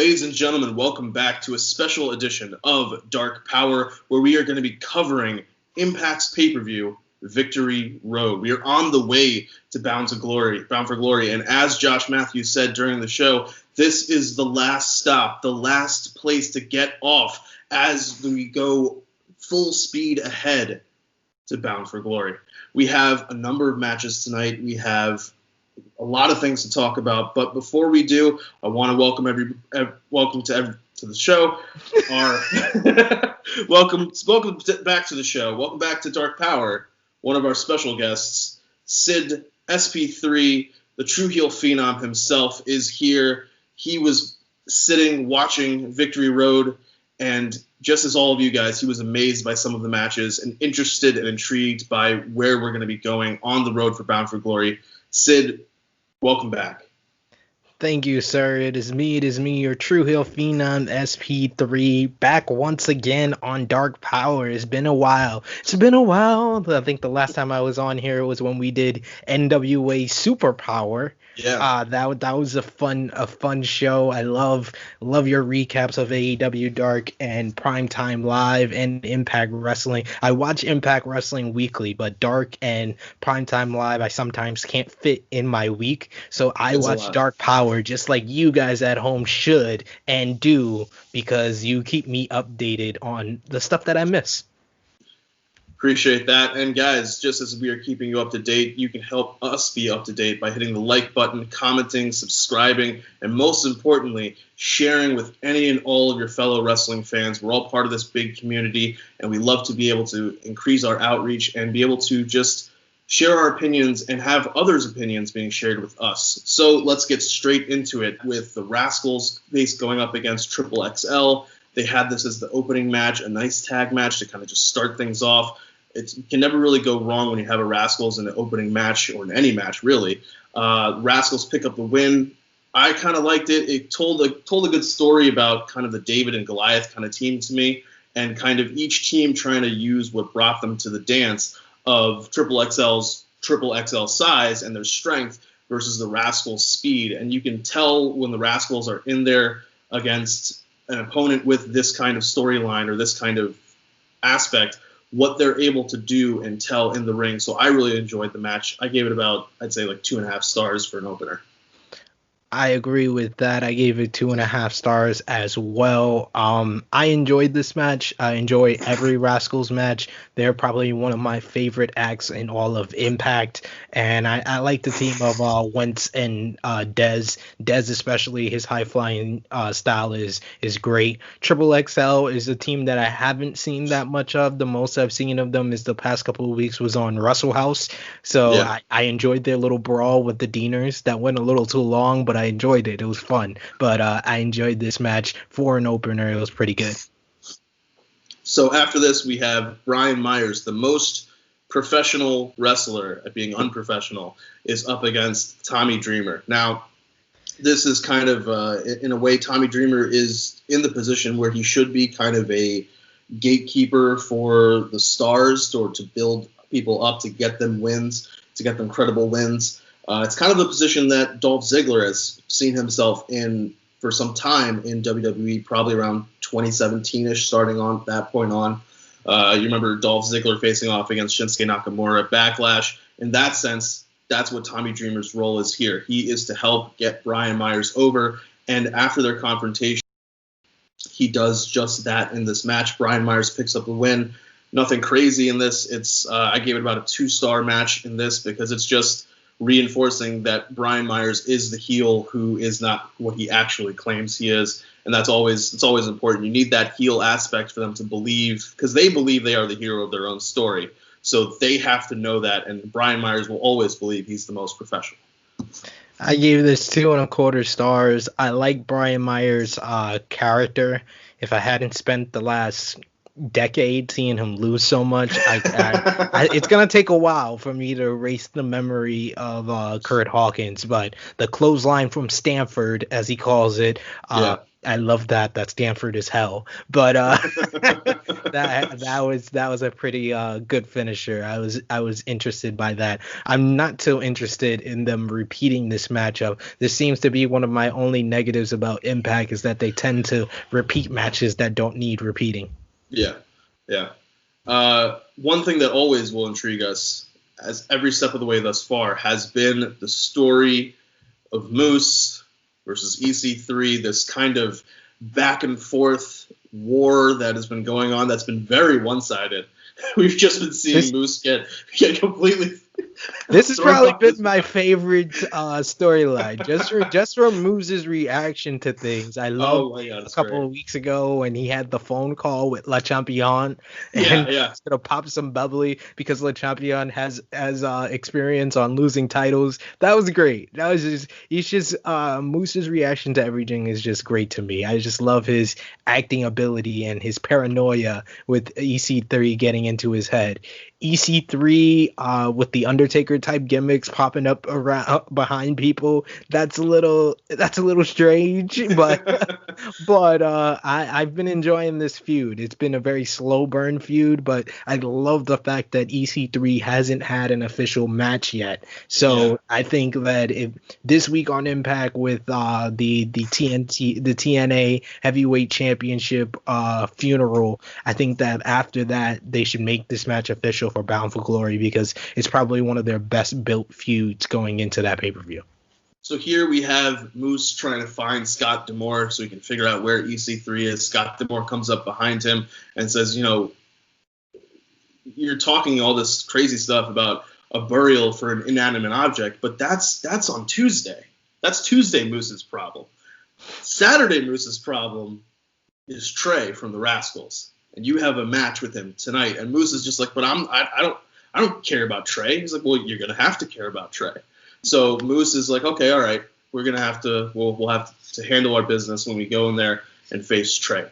Ladies and gentlemen, welcome back to a special edition of Dark Powerrr, where we are going to be covering Impact's pay-per-view, Victory Road. We are on the way to Bound for Glory, and as Josh Matthews said during the show, this is the last stop, the last place to get off as we go full speed ahead to Bound for Glory. We have a number of matches tonight. We have a lot of things to talk about, but before we do, I want to welcome to the show. Welcome back to the show. Welcome back to Dark Powerrr. One of our special guests, Sid SP3, the True Heel Phenom himself, is here. He was sitting watching Victory Road, and just as all of you guys, he was amazed by some of the matches and interested and intrigued by where we're going to be going on the road for Bound for Glory. Sid, welcome back. Thank you, sir. It is me, your True Heel Phenom SP3, back once again on Dark Powerrr. It's been a while. I think the last time I was on here was when we did NWA Superpower. Yeah. That was a fun show. I love your recaps of AEW Dark and Primetime Live and Impact Wrestling. I watch Impact Wrestling weekly, but Dark and Primetime Live I sometimes can't fit in my week, so I watch Dark Powerrr just like you guys at home should and do, because you keep me updated on the stuff that I miss. Appreciate that. And guys, just as we are keeping you up to date, you can help us be up to date by hitting the like button, commenting, subscribing, and most importantly, sharing with any and all of your fellow wrestling fans. We're all part of this big community, and we love to be able to increase our outreach and be able to just share our opinions and have others' opinions being shared with us. So let's get straight into it with the Rascals going up against Triple XL. They had this as the opening match, a nice tag match to kind of just start things off. It can never really go wrong when you have a Rascals in an opening match, or in any match, really. Rascals pick up the win. I kind of liked it. It told a good story about kind of the David and Goliath kind of team to me, and kind of each team trying to use what brought them to the dance of Triple XL size and their strength versus the Rascals' speed. And you can tell when the Rascals are in there against an opponent with this kind of storyline or this kind of aspect, what they're able to do and tell in the ring. So I really enjoyed the match. I gave it about, I'd say, like 2.5 stars for an opener. I agree with that. I gave it 2.5 stars as well. I enjoyed this match. I enjoy every Rascals match. They're probably one of my favorite acts in all of Impact. And I like the team of Wentz and Dez. Dez, especially, his high-flying style is great. Triple XL is a team that I haven't seen that much of. The most I've seen of them is the past couple of weeks was on Russell House. So yeah. I enjoyed their little brawl with the Deaners. That went a little too long, but I enjoyed it. It was fun. But I enjoyed this match for an opener. It was pretty good. So after this, we have Brian Myers, the most professional wrestler at being unprofessional, is up against Tommy Dreamer. Now, this is kind of, in a way, Tommy Dreamer is in the position where he should be kind of a gatekeeper for the stars, or to build people up, to get them wins, to get them credible wins. It's kind of a position that Dolph Ziggler has seen himself in for some time in WWE, probably around 2017-ish, starting on that point on. You remember Dolph Ziggler facing off against Shinsuke Nakamura at Backlash. In that sense, that's what Tommy Dreamer's role is here. He is to help get Brian Myers over, and after their confrontation, he does just that in this match. Brian Myers picks up the win. Nothing crazy in this. It's I gave it about a 2-star match in this, because it's just reinforcing that Brian Myers is the heel who is not what he actually claims he is. And it's always important. You need that heel aspect for them to believe, because they believe they are the hero of their own story. So they have to know that, and Brian Myers will always believe he's the most professional. I gave this 2.25 stars. I like Brian Myers' character. If I hadn't spent the last decade seeing him lose so much, it's gonna take a while for me to erase the memory of Kurt Hawkins, but the clothesline from Stanford, as he calls it, I love that. That's Stanford as hell. But that was a pretty good finisher. I was interested by that. I'm not so interested in them repeating this matchup. This seems to be one of my only negatives about Impact is that they tend to repeat matches that don't need repeating. Yeah, yeah. One thing that always will intrigue us, as every step of the way thus far, has been the story of Moose versus EC3. This kind of back and forth war that has been going on that's been very one-sided. We've just been seeing Moose get completely. This has probably been my favorite storyline, just from Moose's reaction to things. I love a couple of weeks ago when he had the phone call with Le Champion and he's gonna pop some bubbly because Le Champion has experience on losing titles. That was great. That was just Moose's reaction to everything is just great to me. I just love his acting ability and his paranoia with EC3 getting into his head. EC3 with the Undertaker type gimmicks popping up around behind people. That's a little strange, but I've been enjoying this feud. It's been a very slow burn feud, but I love the fact that EC3 hasn't had an official match yet. So I think that if this week on Impact with the TNA Heavyweight Championship funeral, I think that after that they should make this match official for Bound for Glory because it's probably one of their best built feuds going into that pay-per-view. So here we have Moose trying to find Scott D'Amore so he can figure out where EC3 is. Scott D'Amore comes up behind him and says, you're talking all this crazy stuff about a burial for an inanimate object, but that's on Tuesday. That's Tuesday Moose's problem. Saturday Moose's problem is Trey from the Rascals. And you have a match with him tonight. And Moose is just like, but I don't care about Trey. He's like, well, you're gonna have to care about Trey. So Moose is like, okay, all right, we'll have to handle our business when we go in there and face Trey.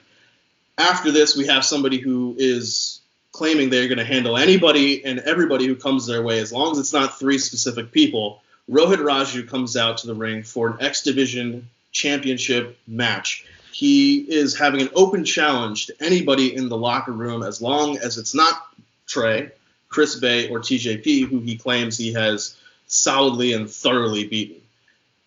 After this, we have somebody who is claiming they're going to handle anybody and everybody who comes their way, as long as it's not three specific people. Rohit Raju comes out to the ring for an X Division championship match. He is having an open challenge to anybody in the locker room as long as it's not Trey, Chris Bay, or TJP, who he claims he has solidly and thoroughly beaten.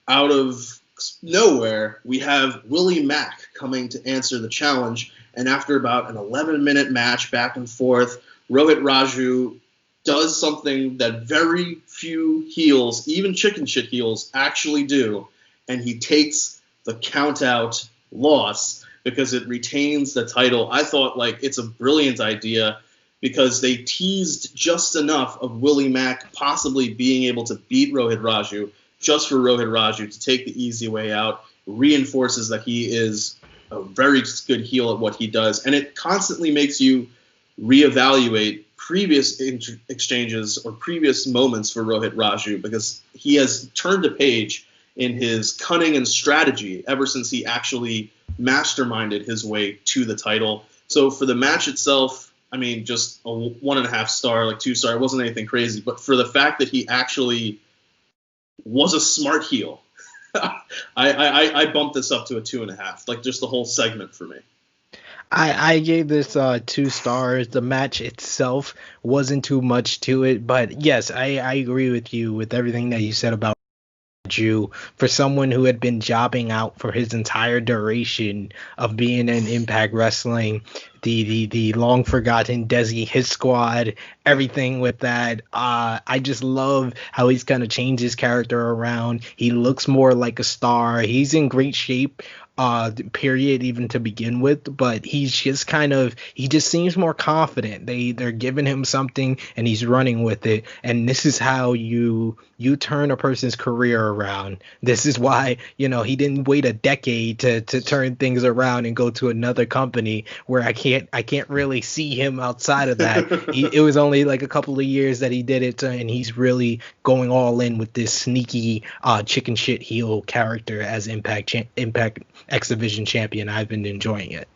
Out of nowhere, we have Willie Mack coming to answer the challenge, and after about an 11-minute match back and forth, Rohit Raju does something that very few heels, even chicken shit heels, actually do, and he takes the count-out loss because it retains the title. I thought, it's a brilliant idea because they teased just enough of Willie Mack possibly being able to beat Rohit Raju just for Rohit Raju to take the easy way out, reinforces that he is a very good heel at what he does, and it constantly makes you reevaluate previous exchanges or previous moments for Rohit Raju because he has turned a page in his cunning and strategy ever since he actually masterminded his way to the title. So for the match itself, I mean, just a 1.5 star, 2 star. It wasn't anything crazy, but for the fact that he actually was a smart heel, I bumped this up to a 2.5. Just the whole segment for me. I gave this 2 stars. The match itself wasn't too much to it, but yes, I agree with you with everything that you said about Jew. For someone who had been jobbing out for his entire duration of being in Impact Wrestling, the long forgotten Desi Hit Squad, everything with that. I just love how he's kind of changed his character around. He looks more like a star. He's in great shape. Period, even to begin with, but he just seems more confident. They're giving him something and he's running with it, and this is how you turn a person's career around. This is why he didn't wait a decade to turn things around and go to another company where I can't really see him outside of that. It was only a couple of years that he did it, and he's really going all in with this sneaky chicken shit heel character as Impact X Division champion. I've been enjoying it.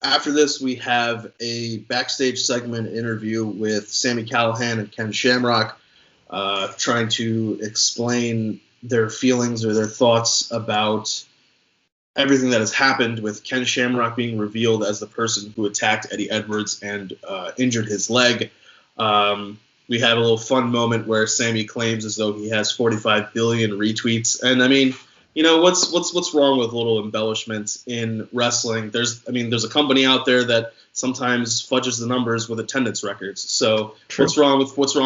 After this, we have a backstage segment interview with Sami Callahan and Ken Shamrock, trying to explain their feelings or their thoughts about everything that has happened with Ken Shamrock being revealed as the person who attacked Eddie Edwards and injured his leg. We had a little fun moment where Sami claims as though he has 45 billion retweets. And I mean, what's wrong with little embellishments in wrestling? There's a company out there that sometimes fudges the numbers with attendance records. So True. what's wrong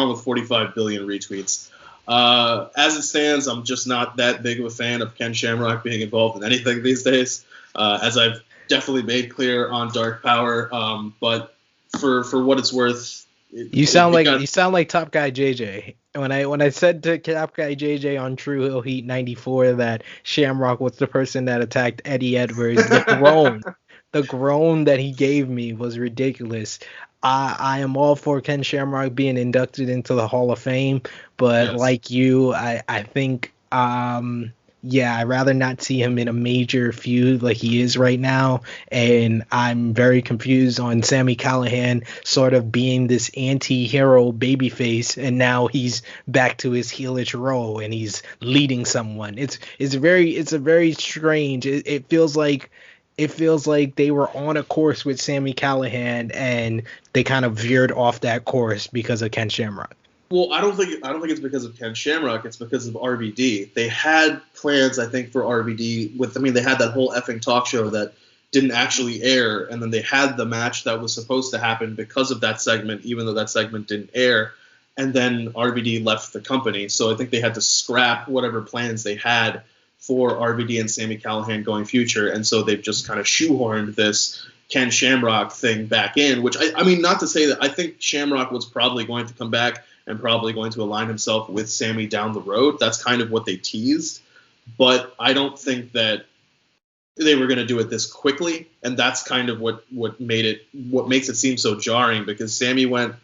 with 45 billion retweets? As it stands, I'm just not that big of a fan of Ken Shamrock being involved in anything these days, as I've definitely made clear on Dark Powerrr. But for what it's worth, you sound like Top Guy JJ. When I said to Top Guy JJ on True Hill Heat 94 that Shamrock was the person that attacked Eddie Edwards, the groan that he gave me was ridiculous. I am all for Ken Shamrock being inducted into the Hall of Fame, but yes. Like you, I think, I'd rather not see him in a major feud like he is right now, and I'm very confused on Sami Callahan sort of being this anti-hero babyface, and now he's back to his heelish role and he's leading someone. It's a very strange. It feels like they were on a course with Sami Callahan and they kind of veered off that course because of Ken Shamrock. Well, I don't think it's because of Ken Shamrock. It's because of RVD. They had plans, I think, for RVD. They had that whole effing talk show that didn't actually air, and then they had the match that was supposed to happen because of that segment, even though that segment didn't air. And then RVD left the company, so I think they had to scrap whatever plans they had for RVD and Sami Callahan going future, and so they've just kind of shoehorned this Ken Shamrock thing back in, which I mean, not to say that I think Shamrock was probably going to come back and probably going to align himself with Sami down the road. That's kind of what they teased, but I don't think that they were going to do it this quickly, and that's kind of what makes it seem so jarring, because Sami went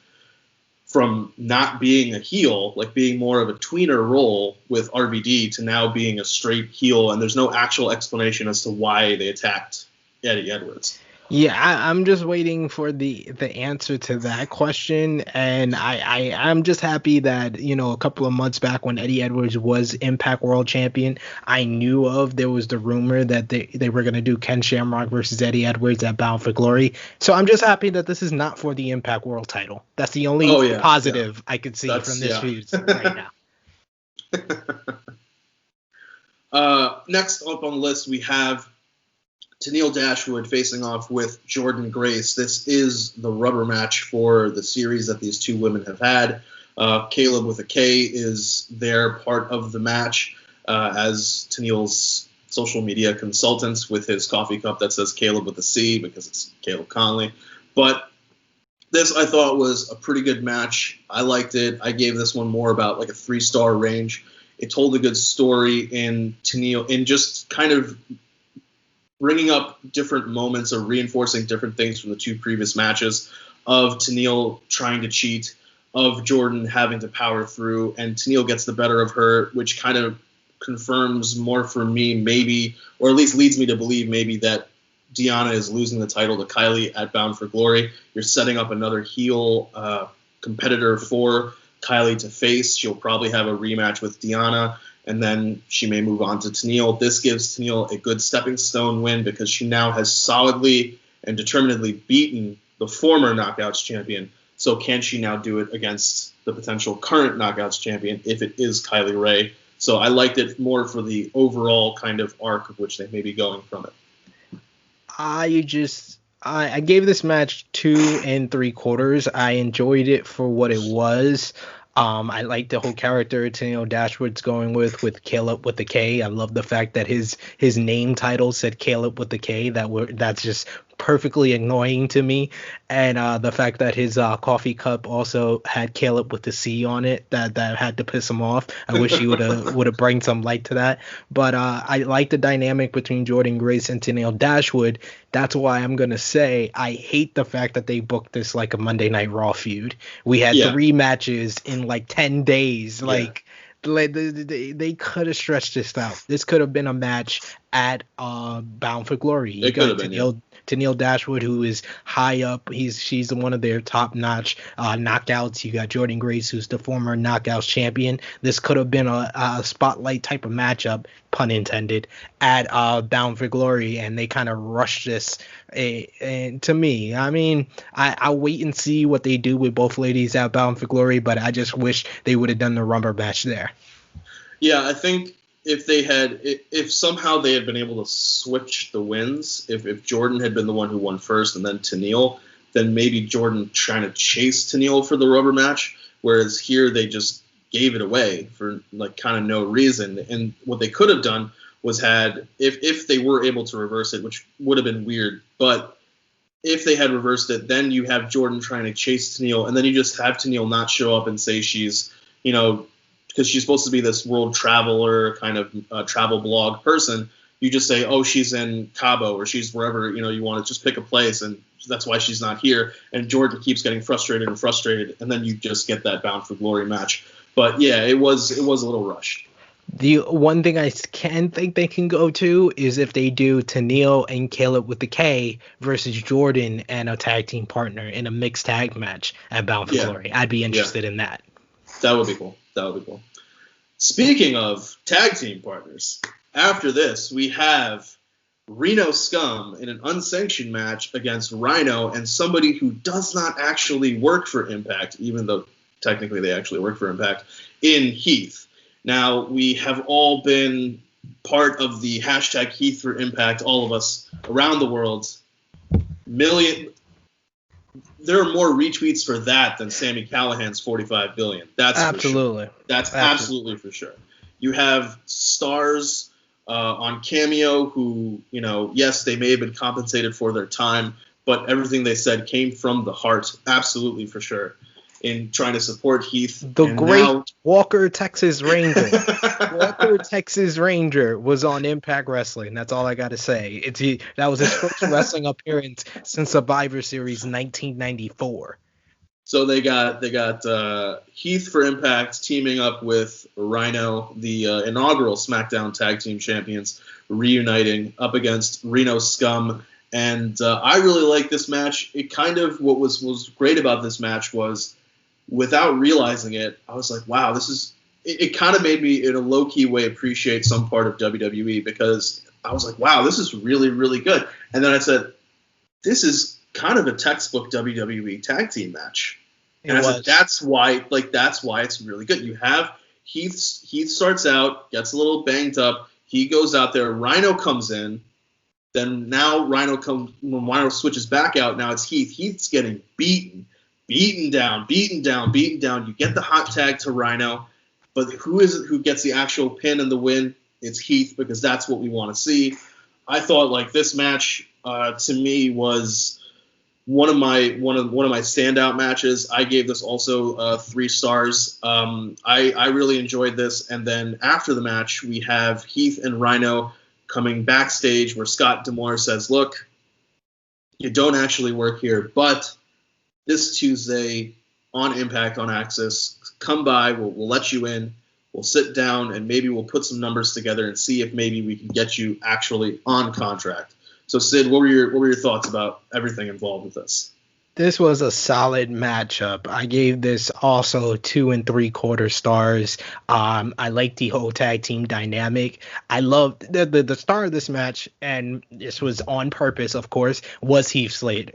from not being a heel, like being more of a tweener role with RVD, to now being a straight heel, and there's no actual explanation as to why they attacked Eddie Edwards. Yeah, I'm just waiting for the answer to that question, and I'm just happy that, a couple of months back when Eddie Edwards was Impact World Champion, I knew there was the rumor that they were going to do Ken Shamrock versus Eddie Edwards at Bound for Glory. So I'm just happy that this is not for the Impact World title. That's the only positive I could see from this feud right now. Next up on the list, we have Teneal Dashwood facing off with Jordynne Grace. This is the rubber match for the series that these two women have had. Caleb with a K is their part of the match as Teneal's social media consultant with his coffee cup that says Caleb with a C because it's Caleb Conley. But this, I thought, was a pretty good match. I liked it. I gave this one more about like a 3-star range. It told a good story in Teneal, in just kind of bringing up different moments or reinforcing different things from the two previous matches of Teneal trying to cheat, of Jordynne having to power through, and Teneal gets the better of her, which kind of confirms more for me, maybe, or at least leads me to believe maybe that Deonna is losing the title to Kylie at Bound for Glory. You're setting up another heel competitor for Kylie to face. She'll probably have a rematch with Deonna, and then she may move on to Teneal. This gives Teneal a good stepping stone win because she now has solidly and determinedly beaten the former Knockouts champion. So can she now do it against the potential current Knockouts champion if it is Kylie Rae? So I liked it more for the overall kind of arc of which they may be going from it. I gave this match 2 3/4. I enjoyed it for what it was. I like the whole character Teneal Dashwood's going with Caleb with the K. I love the fact that his name title said Caleb with the K. That's just perfectly annoying to me. And the fact that his coffee cup also had Caleb with the C on it, that had to piss him off. I wish he would have brought some light to that. But I like the dynamic between Jordynne Grace and Teneal Dashwood. That's why I'm going to say I hate the fact that they booked this like a Monday Night Raw feud. We had 3 matches in like 10 days. Like they could have stretched this out. This could have been a match at Bound for Glory. You got Teneal Dashwood, who is high up. She's one of their top-notch knockouts. You got Jordynne Grace, who's the former Knockouts champion. This could have been a spotlight type of matchup. pun intended, at Bound for Glory, and they kind of rushed this. And to me, I mean, I'll wait and see what they do with both ladies at Bound for Glory, but I just wish they would have done the rubber match there. Yeah, I think if somehow they had been able to switch the wins, if Jordan had been the one who won first and then Teneal, then maybe Jordan trying to chase Teneal for the rubber match, whereas here they just gave it away for like kind of no reason. And what they could have done was had, if they were able to reverse it, which would have been weird, but if they had reversed it, then you have Jordan trying to chase Teneal, and then you just have Teneal not show up and say she's, because she's supposed to be this world traveler kind of travel blog person. You just say, oh, she's in Cabo or she's wherever, you want to just pick a place, and that's why she's not here. And Jordan keeps getting frustrated, and then you just get that Bound for Glory match. But yeah, it was a little rushed. The one thing I can think they can go to is if they do Teneal and Caleb with the K versus Jordan and a tag team partner in a mixed tag match at Bound for Glory. I'd be interested in that. That would be cool. Speaking of tag team partners, after this, we have Reno Scum in an unsanctioned match against Rhino and somebody who does not actually work for Impact, even though technically they actually work for Impact, in Heath. Now, we have all been part of the hashtag Heath for Impact, all of us around the world. There are more retweets for that than Sami Callahan's 45 billion. That's absolutely. For sure. That's absolutely for sure. You have stars on Cameo who, yes, they may have been compensated for their time, but everything they said came from the heart, absolutely for sure, in trying to support Heath. Walker, Texas Ranger. Walker, Texas Ranger was on Impact Wrestling. That's all I got to say. That was his first wrestling appearance since Survivor Series 1994. So they got Heath for Impact teaming up with Rhino, the inaugural SmackDown Tag Team Champions, reuniting up against Reno Scum. And I really like this match. It kind of, what was great about this match was, without realizing it, I was like, wow, it kind of made me in a low-key way appreciate some part of WWE, because I was like, wow, this is really, really good. And then I said, this is kind of a textbook WWE tag team match. And I said, that's why it's really good. You have Heath starts out, gets a little banged up. He goes out there. Rhino comes in. Then now when Rhino switches back out, now it's Heath. Heath's getting beaten down. You get the hot tag to Rhino, but who is it who gets the actual pin and the win? It's Heath, because that's what we want to see. I thought like this match to me was one of my standout matches. I gave this also 3 stars. I really enjoyed this. And then after the match, we have Heath and Rhino coming backstage, where Scott D'Amore says, "Look, you don't actually work here, but this Tuesday on Impact on Access, come by. We'll let you in. We'll sit down and maybe we'll put some numbers together and see if maybe we can get you actually on contract." So Sid, what were your thoughts about everything involved with this? This was a solid matchup. I gave this also 2 3/4 stars. I like the whole tag team dynamic. I loved the star of this match, and this was on purpose, of course, was Heath Slater.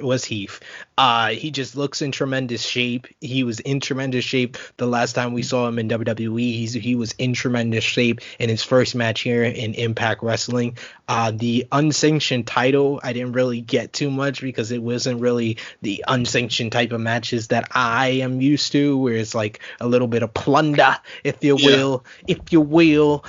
He just looks in tremendous shape. He was in tremendous shape the last time we saw him in WWE. He was in tremendous shape in his first match here in Impact Wrestling. The unsanctioned title, I didn't really get too much because it wasn't really the unsanctioned type of matches that I am used to, where it's like a little bit of plunder, if you will.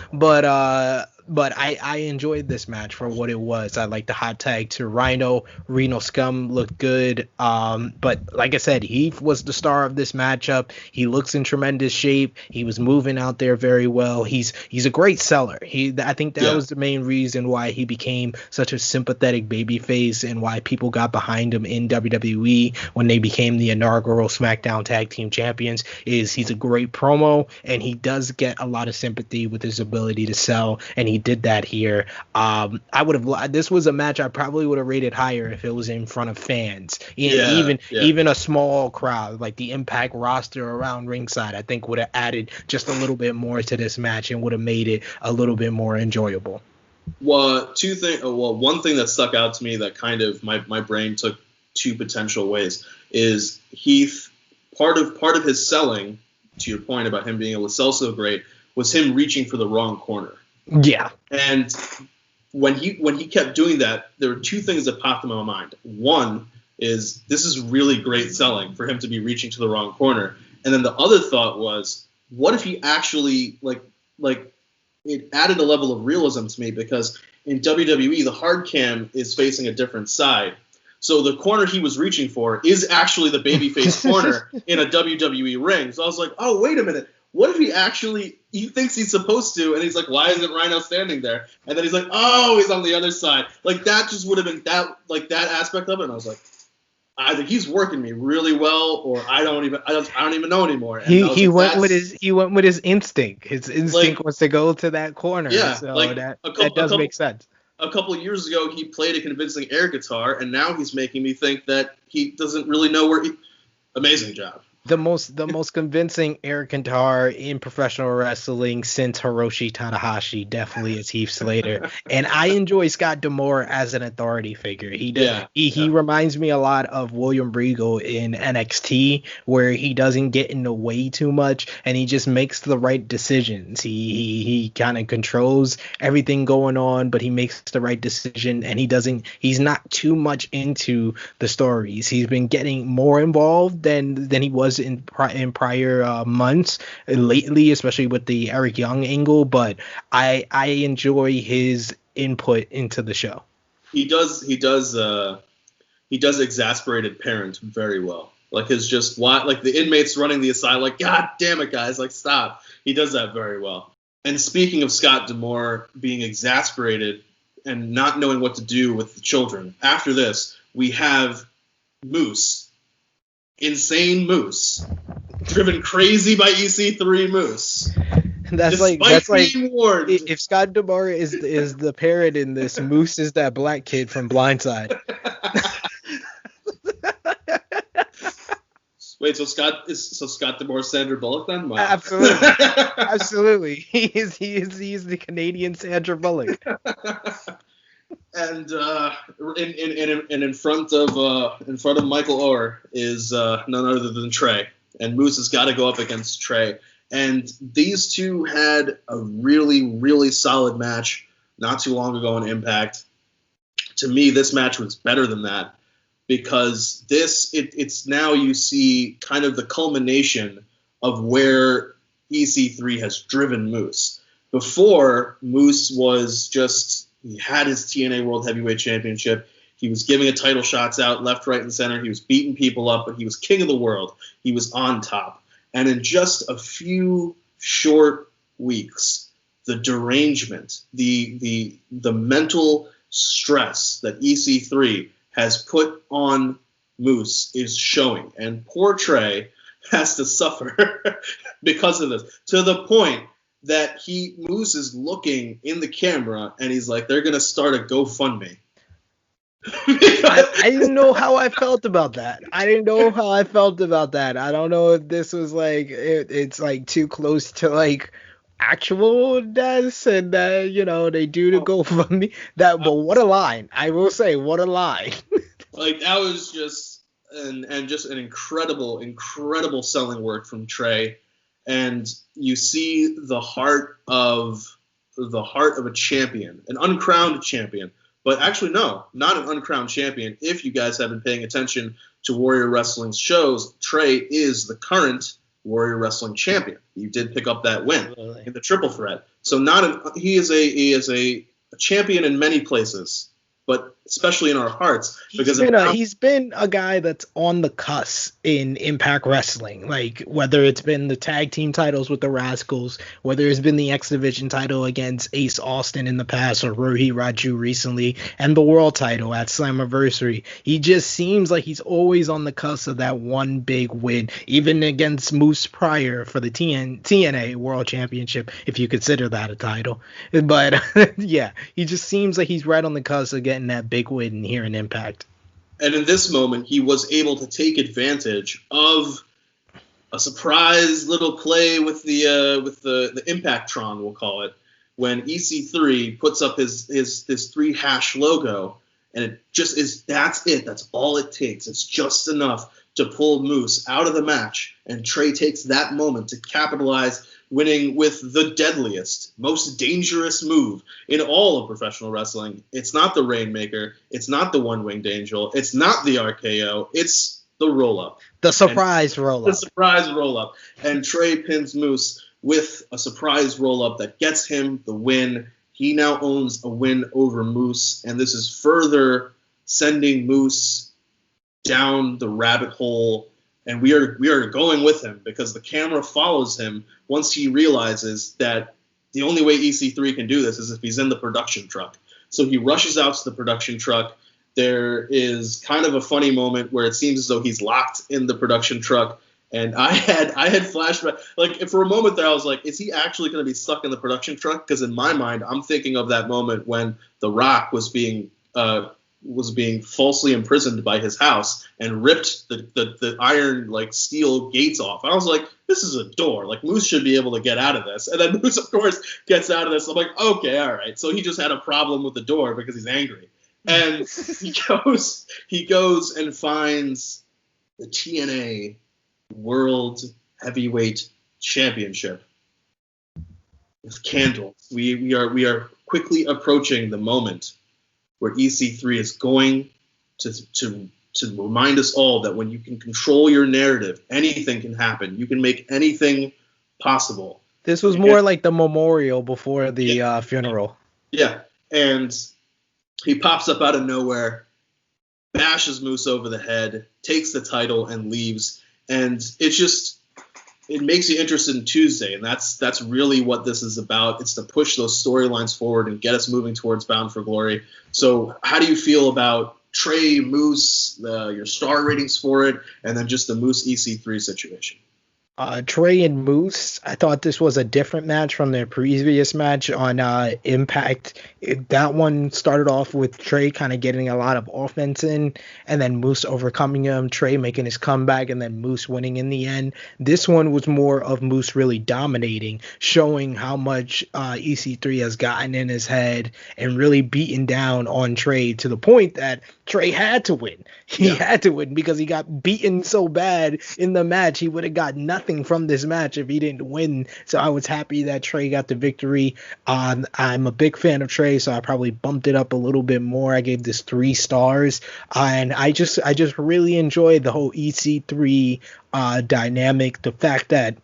But I enjoyed this match for what it was. I like the hot tag to Rhino. Reno Scum looked good. But like I said, Heath was the star of this matchup. He looks in tremendous shape. He was moving out there very well. He's a great seller. I think that was the main reason why he became such a sympathetic babyface and why people got behind him in WWE when they became the inaugural SmackDown Tag Team Champions. He's a great promo, and he does get a lot of sympathy with his ability to sell, and he he did that here. This was a match I probably would have rated higher if it was in front of fans. Even a small crowd, like the Impact roster around ringside, I think would have added just a little bit more to this match and would have made it a little bit more enjoyable. Well, one thing that stuck out to me that kind of my brain took two potential ways is Heath. Part of his selling, to your point about him being able to sell so great, was him reaching for the wrong corner. Yeah. And when he kept doing that, there were two things that popped in my mind. One is this is really great selling for him to be reaching to the wrong corner. And then the other thought was, what if he actually like it added a level of realism to me, because in WWE the hard cam is facing a different side. So the corner he was reaching for is actually the babyface corner in a WWE ring. So I was like, oh, wait a minute. What if he thinks he's supposed to, and he's like, why isn't Rhino standing there? And then he's like, oh, he's on the other side. Like, that just would have been that aspect of it. And I was like, either he's working me really well, or I don't even know anymore. And he went with his instinct. His instinct was to go to that corner. Yeah, so that does make sense. A couple of years ago, he played a convincing air guitar, and now he's making me think that he doesn't really know where. Amazing job. The most convincing air guitar in professional wrestling since Hiroshi Tanahashi definitely is Heath Slater, and I enjoy Scott D'Amore as an authority figure. He reminds me a lot of William Regal in NXT, where he doesn't get in the way too much and he just makes the right decisions. He kind of controls everything going on, but he makes the right decision, and he's not too much into the stories. He's been getting more involved than he was in prior months lately, especially with the Eric Young angle, but I enjoy his input into the show. He does exasperated parent very well. Like his just like the inmates running the asylum, like, God damn it, guys, like, stop. He does that very well. And speaking of Scott D'Amore being exasperated and not knowing what to do with the children, after this we have Moose, insane Moose, driven crazy by EC3 Moose. That's like if Scott D'Amore is the parrot in this, Moose is that black kid from Blindside. Wait, so Scott D'Amore Sandra Bullock then? Wow. Absolutely. He's the Canadian Sandra Bullock. And in front of Michael Orr is none other than Trey, and Moose has got to go up against Trey. And these two had a really, really solid match not too long ago on Impact. To me, this match was better than that, because it's now you see kind of the culmination of where EC3 has driven Moose. Before, Moose was just, he had his TNA World Heavyweight Championship. He was giving title shots out left, right, and center. He was beating people up, but he was king of the world. He was on top. And in just a few short weeks, the derangement, the mental stress that EC3 has put on Moose is showing. And poor Trey has to suffer because of this, to the point that Moose is looking in the camera and he's like, they're going to start a GoFundMe. I didn't know how I felt about that. I don't know if this was like it's like too close to like actual deaths, and they do the GoFundMe. But what a line! I will say, what a line. Like, that was just an incredible selling work from Trey, and you see the heart of a champion, an uncrowned champion. But actually, no, not an uncrowned champion. If you guys have been paying attention to Warrior Wrestling's shows, Trey is the current Warrior Wrestling champion. You did pick up that win in the triple threat. So he is a champion in many places, but especially in our hearts. He's been a guy that's on the cusp in Impact Wrestling, like whether it's been the tag team titles with the Rascals, whether it's been the X Division title against Ace Austin in the past or Rohit Raju recently, and the world title at Slammiversary. He just seems like he's always on the cusp of that one big win, even against Moose Pryor for the TNA World Championship, if you consider that a title. But yeah, he just seems like he's right on the cusp of getting that big win here in Impact. And in this moment, he was able to take advantage of a surprise little play with the Impactron, we'll call it, when EC3 puts up his 3# logo, and it just is, that's it. That's all it takes. It's just enough to pull Moose out of the match, and Trey takes that moment to capitalize, winning with the deadliest, most dangerous move in all of professional wrestling. It's not the Rainmaker. It's not the One-Winged Angel. It's not the RKO. It's the roll-up. The surprise roll-up. The surprise roll-up. And Trey pins Moose with a surprise roll-up that gets him the win. He now owns a win over Moose, and this is further sending Moose down the rabbit hole. And we are going with him because the camera follows him once he realizes that the only way EC3 can do this is if he's in the production truck. So he rushes out to the production truck. There is kind of a funny moment where it seems as though he's locked in the production truck. And I had flashback. Like, for a moment there, I was like, is he actually going to be stuck in the production truck? Because in my mind, I'm thinking of that moment when The Rock was being falsely imprisoned by his house and ripped the iron, like, steel gates off. I was like, this is a door. Like, Moose should be able to get out of this. And then Moose, of course, gets out of this. I'm like, okay, all right. So he just had a problem with the door because he's angry. And he goes and finds the TNA World Heavyweight Championship with candles. We are quickly approaching the moment where EC3 is going to remind us all that when you can control your narrative, anything can happen. You can make anything possible. This was more like the memorial before the funeral. Yeah, and he pops up out of nowhere, bashes Moose over the head, takes the title, and leaves. And it makes you interested in Tuesday, and that's really what this is about. It's to push those storylines forward and get us moving towards Bound for Glory. So how do you feel about Trey, Moose, your star ratings for it, and then just the Moose EC3 situation? Trey and Moose, I thought this was a different match from their previous match on Impact. That one started off with Trey kind of getting a lot of offense in, and then Moose overcoming him, Trey making his comeback, and then Moose winning in the end. This one was more of Moose really dominating, showing how much EC3 has gotten in his head and really beaten down on Trey to the point that Trey had to win. He had to win because he got beaten so bad in the match. He would have got nothing from this match if he didn't win. So I was happy that Trey got the victory. I'm a big fan of Trey, so I probably bumped it up a little bit more. I gave this 3 stars, and I just really enjoyed the whole EC3 dynamic. The fact that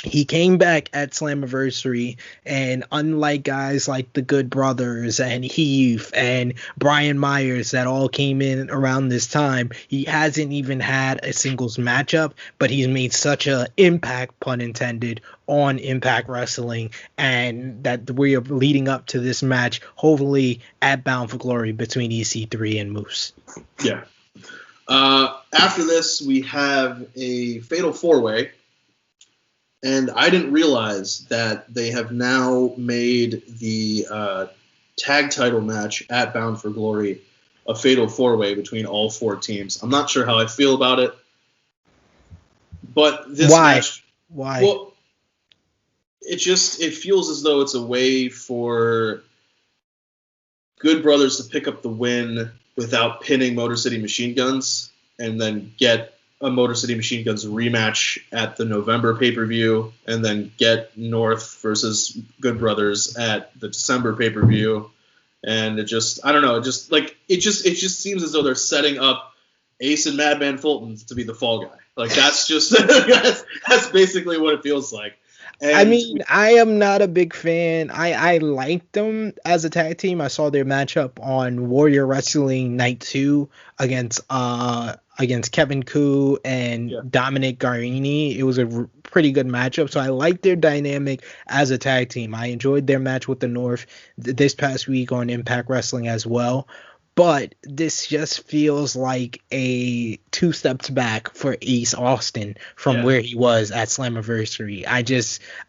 he came back at Slammiversary, and unlike guys like the Good Brothers and Heath and Brian Myers that all came in around this time, he hasn't even had a singles matchup, but he's made such an impact, pun intended, on Impact Wrestling, and that we are leading up to this match, hopefully at Bound for Glory, between EC3 and Moose. Yeah. After this, we have a Fatal 4-Way. And I didn't realize that they have now made the tag title match at Bound for Glory a Fatal 4-Way between all 4 teams. I'm not sure how I feel about it. But this match... Why? Well, it feels as though it's a way for Good Brothers to pick up the win without pinning Motor City Machine Guns and then get a Motor City Machine Guns rematch at the November pay-per-view, and then get North versus Good Brothers at the December pay-per-view. And it just seems as though they're setting up Ace and Madman Fulton to be the fall guy. Like, that's just that's basically what it feels like. I And mean, I am not a big fan. I liked them as a tag team. I saw their matchup on Warrior Wrestling Night 2 against Kevin Koo and yeah, Dominic Garrini. It was a pretty good matchup. So I liked their dynamic as a tag team. I enjoyed their match with the North this past week on Impact Wrestling as well. But this just feels like a two steps back for Ace Austin from yeah, where he was at Slammiversary.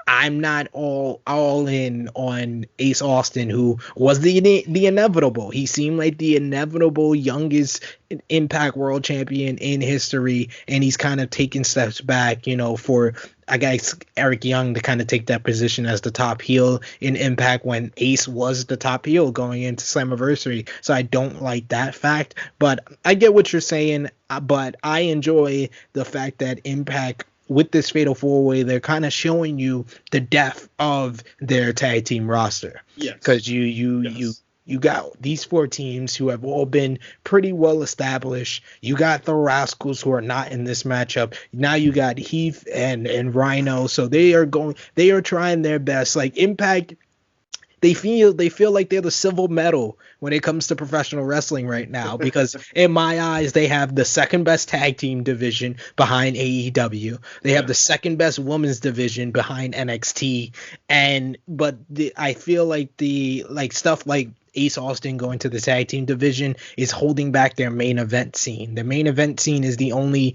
I'm not all in on Ace Austin, who was the inevitable. He seemed like the inevitable youngest Impact World Champion in history, and he's kind of taking steps back, for I guess Eric Young to kind of take that position as the top heel in Impact when Ace was the top heel going into Slammiversary. So I don't like that fact, but I get what you're saying. But I enjoy the fact that Impact with this Fatal 4-Way, they're kind of showing you the depth of their tag team roster. yes, Because you got these four teams who have all been pretty well established. You got the Rascals who are not in this matchup. Now you got Heath and Rhino. So they are trying their best. Like Impact, they feel like they're the silver medal when it comes to professional wrestling right now, because in my eyes they have the second best tag team division behind AEW. They have the second best women's division behind NXT, I feel like the stuff like Ace Austin going to the tag team division is holding back their main event scene. The main event scene is the only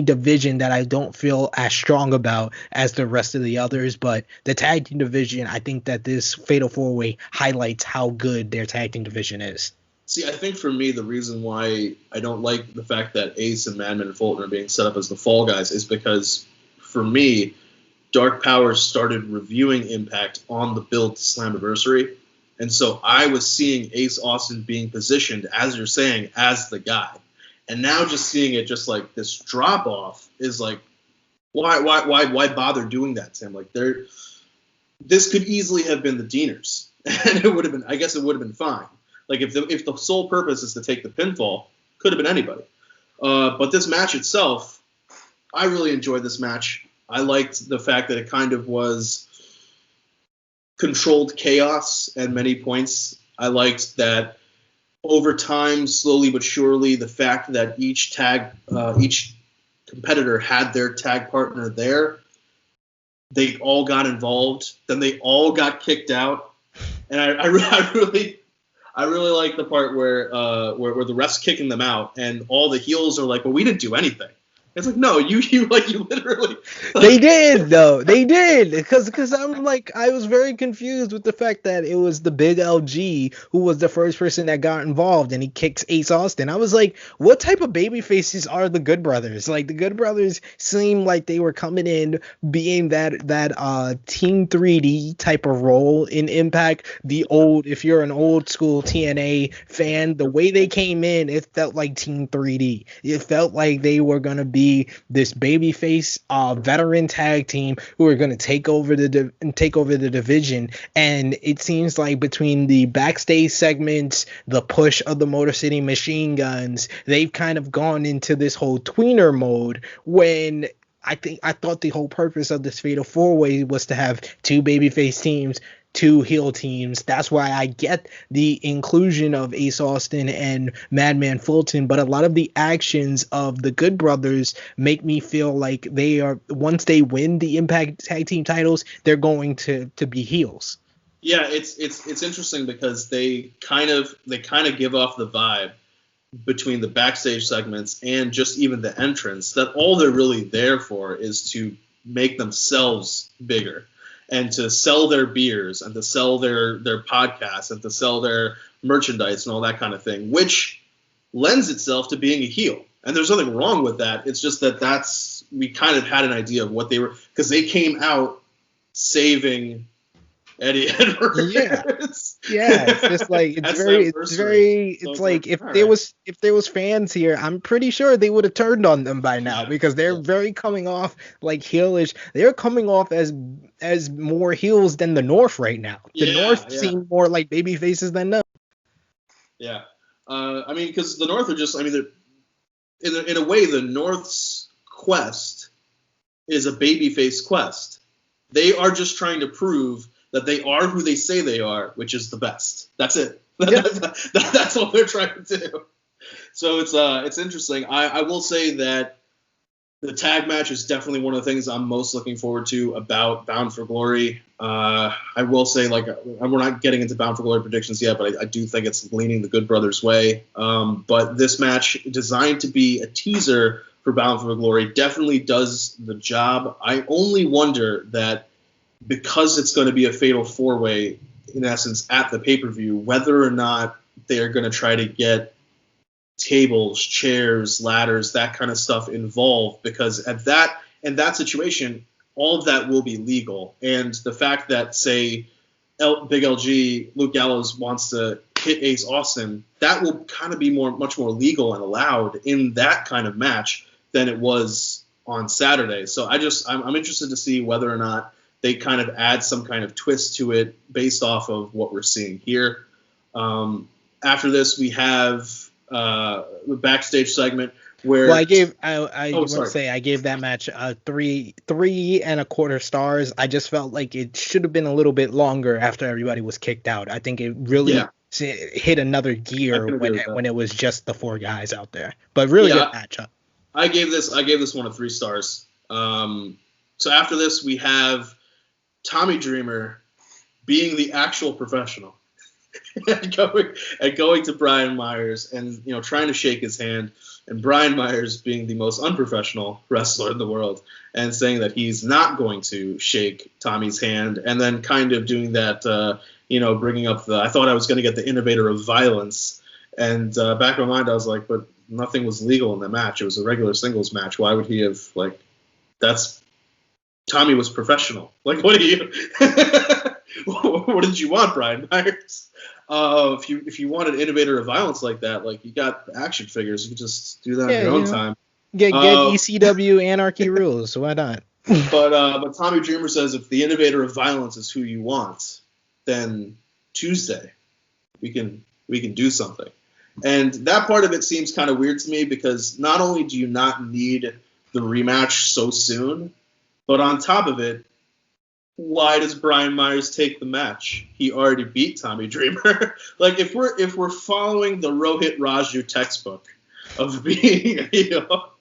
division that I don't feel as strong about as the rest of the others. But the tag team division, I think that this Fatal 4-Way highlights how good their tag team division is. See, I think for me, the reason why I don't like the fact that Ace and Madman and Fulton are being set up as the fall guys is because, for me, Dark Powerrr started reviewing Impact on the build to Slammiversary. And so I was seeing Ace Austin being positioned, as you're saying, as the guy. And now just seeing it just like this drop off is like, why bother doing that to him? Like this could easily have been the Deaners. And it would have been, I guess it would have been fine. Like if the sole purpose is to take the pinfall, could have been anybody. But this match itself, I really enjoyed this match. I liked the fact that it kind of was controlled chaos at many points. I liked that over time, slowly but surely, the fact that each competitor had their tag partner there, they all got involved. Then they all got kicked out, and I really like the part where the ref's kicking them out, and all the heels are like, "Well, we didn't do anything." It's like, no, you literally. They did though. They did because I'm like, I was very confused with the fact that it was the big LG who was the first person that got involved, and he kicks Ace Austin. I was like, what type of baby faces are the Good Brothers? Like the Good Brothers seemed like they were coming in being that Team 3D type of role in Impact. If you're an old school TNA fan, the way they came in, it felt like Team 3D. It felt like they were gonna be this babyface veteran tag team who are going to take over the division. And it seems like between the backstage segments, the push of the Motor City Machine Guns, they've kind of gone into this whole tweener mode when I thought the whole purpose of this Fatal 4-Way was to have two babyface teams, two heel teams. That's why I get the inclusion of Ace Austin and Madman Fulton, but a lot of the actions of the Good Brothers make me feel like they are, once they win the Impact Tag Team titles, they're going to be heels. Yeah, it's interesting because they kind of give off the vibe between the backstage segments and just even the entrance that all they're really there for is to make themselves bigger and to sell their beers and to sell their podcasts and to sell their merchandise and all that kind of thing, which lends itself to being a heel. And there's nothing wrong with that. It's just that we kind of had an idea of what they were, because they came out saving Eddie Edwards. Yeah. It's just like it's like if there was fans here, I'm pretty sure they would have turned on them by now, because they're very coming off like heelish. They're coming off as more heels than the North right now. The North seem more like baby faces than them. Yeah. I mean, because the North are just, I mean, in a way, the North's quest is a babyface quest. They are just trying to prove that they are who they say they are, which is the best. That's it. Yeah. That's what they're trying to do. So it's interesting. I will say that the tag match is definitely one of the things I'm most looking forward to about Bound for Glory. I will say, like, we're not getting into Bound for Glory predictions yet, but I do think it's leaning the Good Brothers' way. But this match, designed to be a teaser for Bound for Glory, definitely does the job. I only wonder that because it's going to be a fatal four-way, in essence, at the pay-per-view, whether or not they're going to try to get tables, chairs, ladders, that kind of stuff involved, because in that situation, all of that will be legal. And the fact that, say, Big LG, Luke Gallows, wants to hit Ace Austin, that will kind of be much more legal and allowed in that kind of match than it was on Saturday. So I'm interested to see whether or not they kind of add some kind of twist to it based off of what we're seeing here. After this, we have the backstage segment where. Well, I gave that match 3.25 stars. I just felt like it should have been a little bit longer after everybody was kicked out. I think it really hit another gear when it was just the four guys out there. But really good matchup. I gave this one a 3 stars. So after this, we have Tommy Dreamer being the actual professional and going to Brian Myers and trying to shake his hand, and Brian Myers being the most unprofessional wrestler in the world and saying that he's not going to shake Tommy's hand, and then kind of doing that, bringing up I thought I was going to get the innovator of violence, and back in my mind I was like, but nothing was legal in the match. It was a regular singles match. Why would he have, Tommy was professional. Like, what are you? What did you want, Brian Myers? If you wanted innovator of violence like that, like, you got action figures, you could just do that on your own time. Get ECW Anarchy rules. Why not? But Tommy Dreamer says if the innovator of violence is who you want, then Tuesday we can do something. And that part of it seems kind of weird to me, because not only do you not need the rematch so soon, but on top of it, why does Brian Myers take the match? He already beat Tommy Dreamer. Like, if we're following the Rohit Raju textbook of being a heel,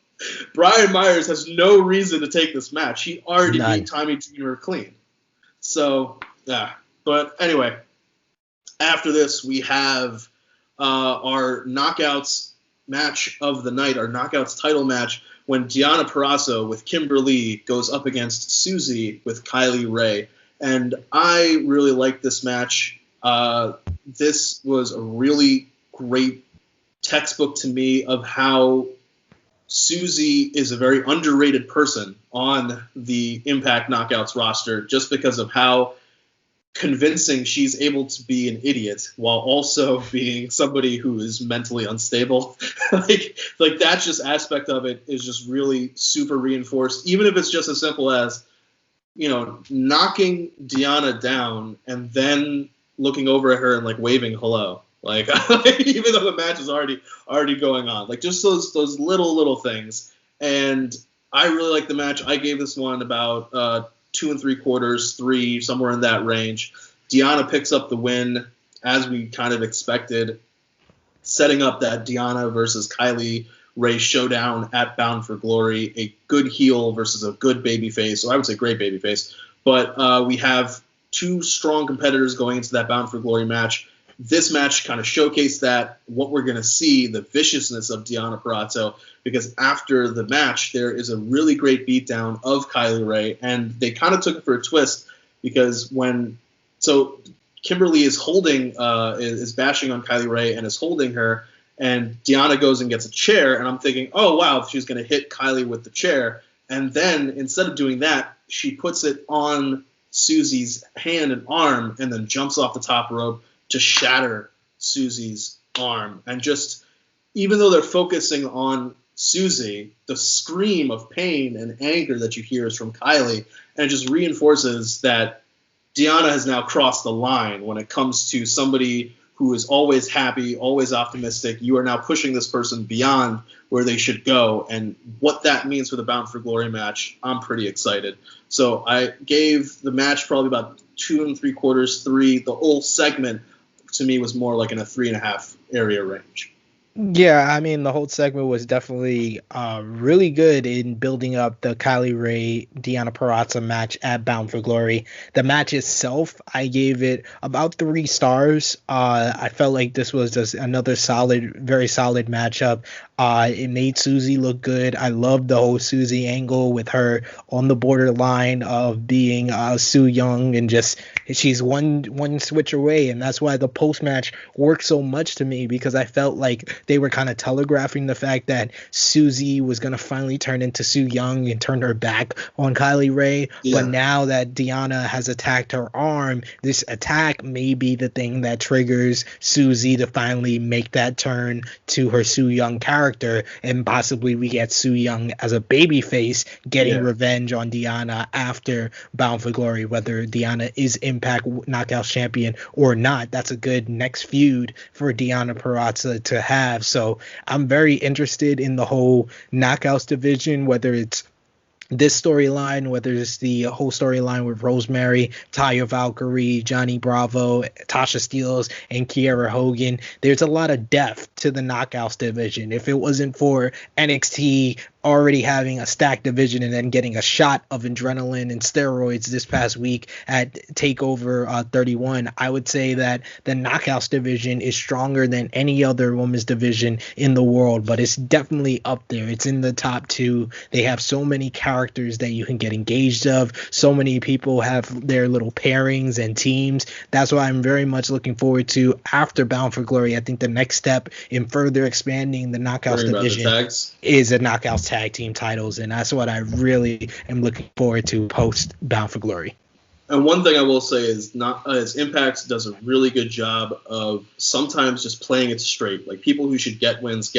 Brian Myers has no reason to take this match. He already beat Tommy Dreamer clean. So, yeah. But anyway, after this, we have our Knockouts match of the night, our Knockouts title match, when Deonna Purrazzo with Kimberly goes up against Susie with Kylie Ray. And I really liked this match. This was a really great textbook to me of how Susie is a very underrated person on the Impact Knockouts roster, just because of how convincing she's able to be an idiot while also being somebody who is mentally unstable. like that just aspect of it is just really super reinforced, even if it's just as simple as knocking Deonna down and then looking over at her and waving hello, even though the match is already going on, just those little things. And I really like the match. I gave this one about 2 3/4, 3, somewhere in that range. Deonna picks up the win, as we kind of expected, setting up that Deonna versus Kylie Ray showdown at Bound for Glory, a good heel versus a good babyface, or I would say great babyface. But we have 2 strong competitors going into that Bound for Glory match. This match kind of showcased that, what we're going to see, the viciousness of Deonna Purrazzo, because after the match, there is a really great beatdown of Kylie Ray, and they kind of took it for a twist, because Kimberly is is bashing on Kylie Ray and is holding her, and Deonna goes and gets a chair, and I'm thinking, oh, wow, she's going to hit Kylie with the chair. And then, instead of doing that, she puts it on Susie's hand and arm, and then jumps off the top rope to shatter Susie's arm. And just, even though they're focusing on Susie, the scream of pain and anger that you hear is from Kylie, and it just reinforces that Deonna has now crossed the line when it comes to somebody who is always happy, always optimistic. You are now pushing this person beyond where they should go. And what that means for the Bound for Glory match, I'm pretty excited. So I gave the match probably about 2 3/4, 3. The whole segment, to me, was more like in a 3.5 area range. Yeah, I mean, the whole segment was definitely really good in building up the Kylie Ray Deonna Purrazzo match at Bound for Glory. The match itself, I gave it about 3 stars. I felt like this was just another solid, very solid matchup. It made Susie look good. I loved the whole Susie angle with her on the borderline of being Su Yung, and just she's one switch away, and that's why the post match worked so much to me, because I felt like they were kind of telegraphing the fact that Susie was going to finally turn into Su Yung and turn her back on Kylie Ray. Yeah. But now that Deonna has attacked her arm, this attack may be the thing that triggers Susie to finally make that turn to her Su Yung character, and possibly we get Su Yung as a babyface getting revenge on Deonna after Bound for Glory, whether Deonna is Impact Knockouts champion or not. That's a good next feud for Deonna Purrazzo to have. So I'm very interested in the whole Knockouts division, whether it's this storyline, whether it's the whole storyline with Rosemary, Taya Valkyrie, Johnny Bravo, Tasha Steelz, and Kiera Hogan. There's a lot of depth to the Knockouts division. If it wasn't for NXT already having a stacked division and then getting a shot of adrenaline and steroids this past week at TakeOver 31, I would say that the Knockouts division is stronger than any other women's division in the world, but it's definitely up there. It's in the top 2. They have so many characters that you can get engaged of. So many people have their little pairings and teams. That's why I'm very much looking forward to after Bound for Glory. I think the next step in further expanding the Knockouts division is a Knockouts tag team titles, and that's what I really am looking forward to post Bound for Glory. And one thing I will say is Impact does a really good job of sometimes just playing it straight. Like, people who should get wins,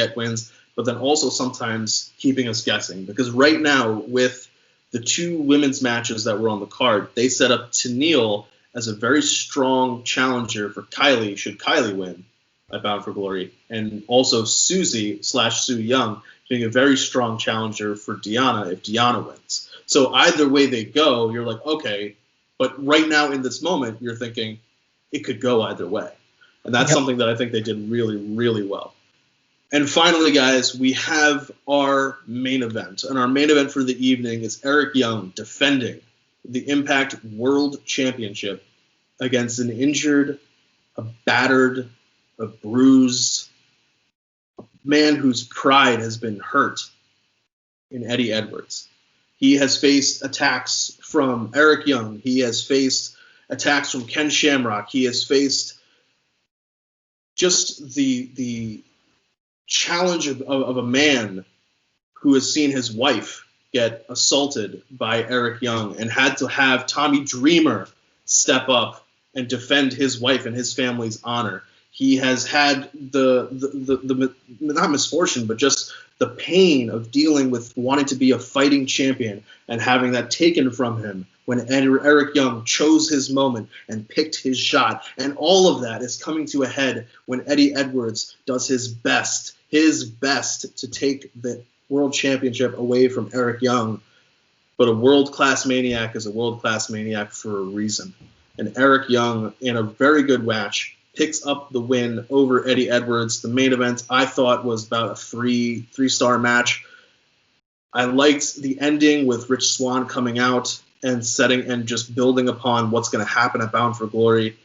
but then also sometimes keeping us guessing. Because right now, with the 2 women's matches that were on the card, they set up Teneal as a very strong challenger for Kylie, should Kylie win at Bound for Glory. And also Susie/Su Yung being a very strong challenger for Deonna if Deonna wins. So either way they go, you're like, okay. But right now in this moment, you're thinking it could go either way. And that's something that I think they did really, really well. And finally, guys, we have our main event. And our main event for the evening is Eric Young defending the Impact World Championship against an injured, a battered, a bruised man whose pride has been hurt in Eddie Edwards. He has faced attacks from Eric Young. He has faced attacks from Ken Shamrock. He has faced just the challenge of a man who has seen his wife get assaulted by Eric Young and had to have Tommy Dreamer step up and defend his wife and his family's honor. He has had the not misfortune, but just the pain of dealing with wanting to be a fighting champion and having that taken from him when Eric Young chose his moment and picked his shot. And all of that is coming to a head when Eddie Edwards does his best to take the World Championship away from Eric Young. But a world-class maniac is a world-class maniac for a reason. And Eric Young, in a very good match, picks up the win over Eddie Edwards. The main event, I thought, was about a three-star match. I liked the ending with Rich Swann coming out and setting and just building upon what's going to happen at Bound for Glory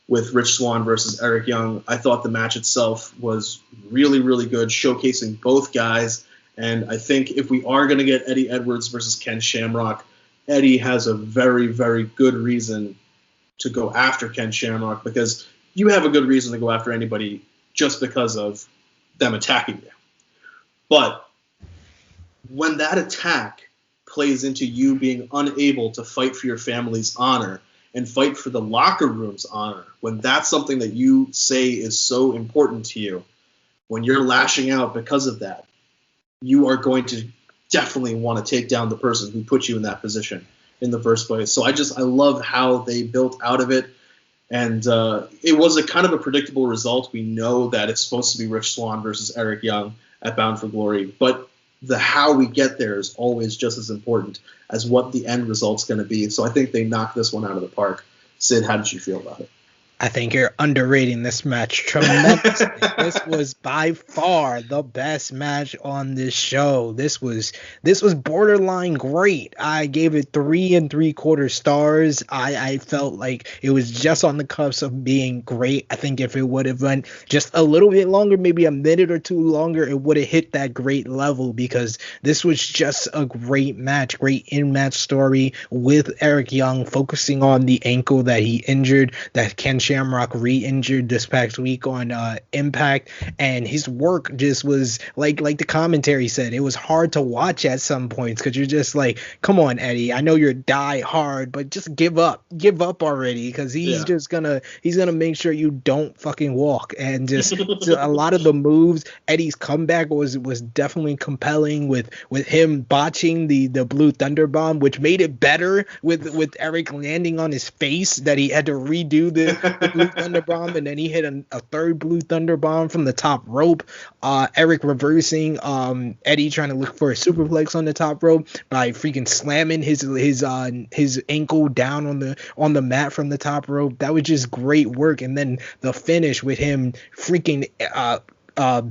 with Rich Swann versus Eric Young. I thought the match itself was really, really good, showcasing both guys. And I think if we are going to get Eddie Edwards versus Ken Shamrock, Eddie has a very, very good reason to go after Ken Shamrock, because you have a good reason to go after anybody just because of them attacking you. But when that attack plays into you being unable to fight for your family's honor and fight for the locker room's honor, when that's something that you say is so important to you, when you're lashing out because of that, you are going to definitely want to take down the person who put you in that position in the first place. So I love how they built out of it. And it was a kind of a predictable result. We know that it's supposed to be Rich Swann versus Eric Young at Bound for Glory, but the how we get there is always just as important as what the end result's going to be. So I think they knocked this one out of the park. Sid, how did you feel about it? I think you're underrating this match tremendously. This was by far the best match on this show. This was borderline great. I gave it 3 3/4 stars. I felt like it was just on the cusp of being great. I think if it would have went just a little bit longer, maybe a minute or two longer, it would have hit that great level, because this was just a great match, great in-match story with Eric Young focusing on the ankle that he injured, that Ken Shamrock re-injured this past week on Impact, and his work just was like the commentary said, it was hard to watch at some points, because you're just like, come on, Eddie, I know you're die hard, but just give up already, because he's gonna make sure you don't fucking walk. And just a lot of the moves, Eddie's comeback was definitely compelling, with him botching the Blue Thunder Bomb, which made it better with Eric landing on his face, that he had to redo the Blue Thunder Bomb, and then he hit a third Blue Thunder Bomb from the top rope. Eric reversing Eddie trying to look for a superplex on the top rope by freaking slamming his ankle down on the mat from the top rope. That was just great work. And then the finish with him freaking